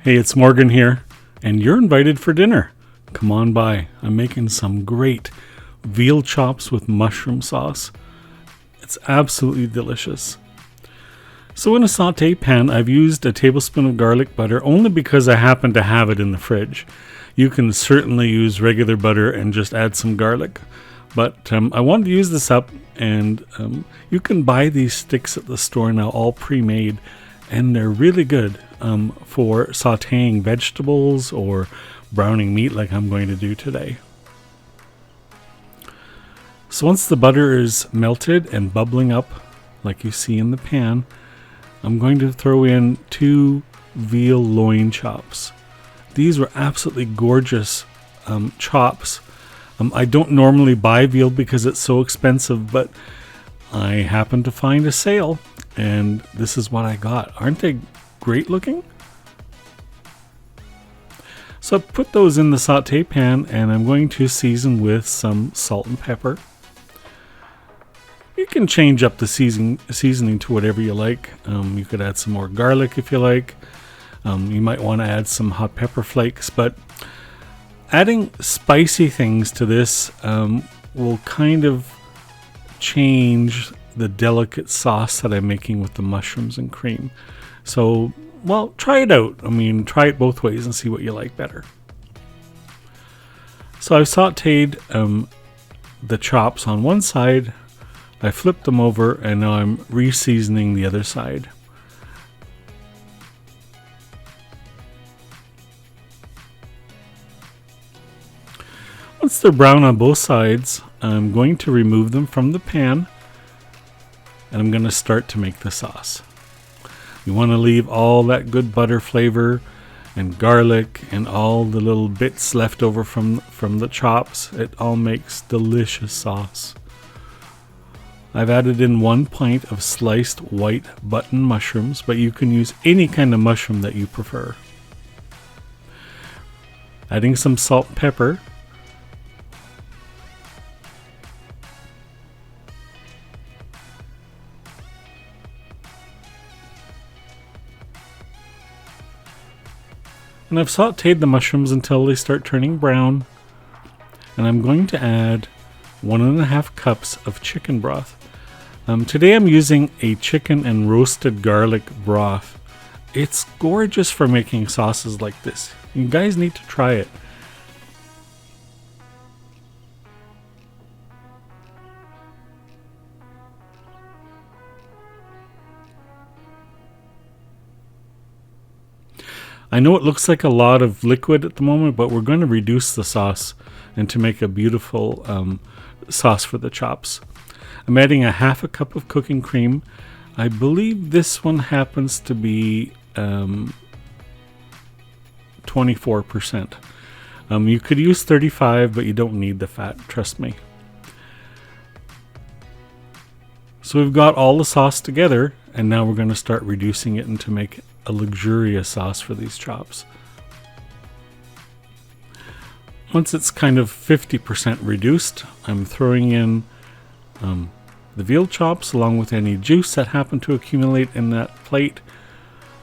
Hey, it's Morgan here, and you're invited for dinner. Come on by. I'm making some great veal chops with mushroom sauce. It's absolutely delicious. So in a saute pan, I've used a tablespoon of garlic butter only because I happen to have it in the fridge. You can certainly use regular butter and just add some garlic. But I wanted to use this up, and you can buy these sticks at the store now, all pre-made, and they're really good for sauteing vegetables or browning meat like I'm going to do today. So once the butter is melted and bubbling up, like you see in the pan, I'm going to throw in 2 veal loin chops. These were absolutely gorgeous chops. I don't normally buy veal because it's so expensive, but I happened to find a sale, and this is what I got. Aren't they great looking? So I put those in the saute pan, and I'm going to season with some salt and pepper. You can change up the seasoning to whatever you like. You could add some more garlic if you like. You might want to add some hot pepper flakes, but adding spicy things to this will kind of change the delicate sauce that I'm making with the mushrooms and cream. So, well, try it out. Try it both ways and see what you like better. So I've sauteed the chops on one side. I flipped them over, and now I'm re-seasoning the other side. Once they're brown on both sides, I'm going to remove them from the pan, and I'm going to start to make the sauce. You want to leave all that good butter flavor and garlic and all the little bits left over from the chops. It all makes delicious sauce. I've added in 1 pint of sliced white button mushrooms, but you can use any kind of mushroom that you prefer. Adding some salt and pepper. And I've sauteed the mushrooms until they start turning brown. And I'm going to add 1.5 cups of chicken broth. Today I'm using a chicken and roasted garlic broth. It's gorgeous for making sauces like this. You guys need to try it. I know it looks like a lot of liquid at the moment, but we're going to reduce the sauce and to make a beautiful sauce for the chops. I'm adding 1/2 cup of cooking cream. I believe this one happens to be 24%. You could use 35, but you don't need the fat, trust me. So we've got all the sauce together, and now we're going to start reducing it and to make a luxurious sauce for these chops. Once it's kind of 50% reduced, I'm throwing in the veal chops along with any juice that happened to accumulate in that plate,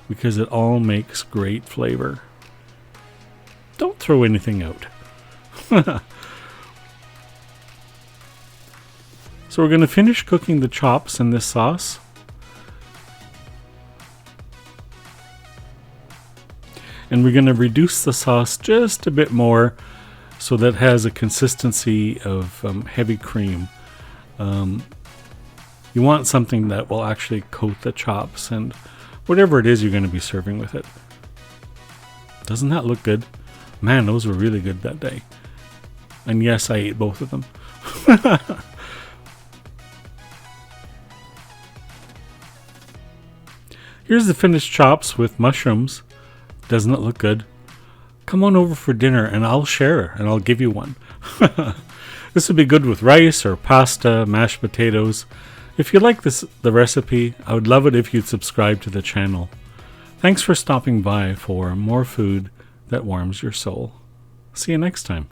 because it all makes great flavor. Don't throw anything out. So we're going to finish cooking the chops in this sauce. And we're going to reduce the sauce just a bit more so that it has a consistency of heavy cream. You want something that will actually coat the chops and whatever it is you're going to be serving with it. Doesn't that look good? Man, those were really good that day. And yes, I ate both of them. Here's the finished chops with mushrooms. Doesn't it look good? Come on over for dinner and I'll share and I'll give you one. This would be good with rice or pasta, mashed potatoes. If you like the recipe, I would love it if you'd subscribe to the channel. Thanks for stopping by for more food that warms your soul. See you next time.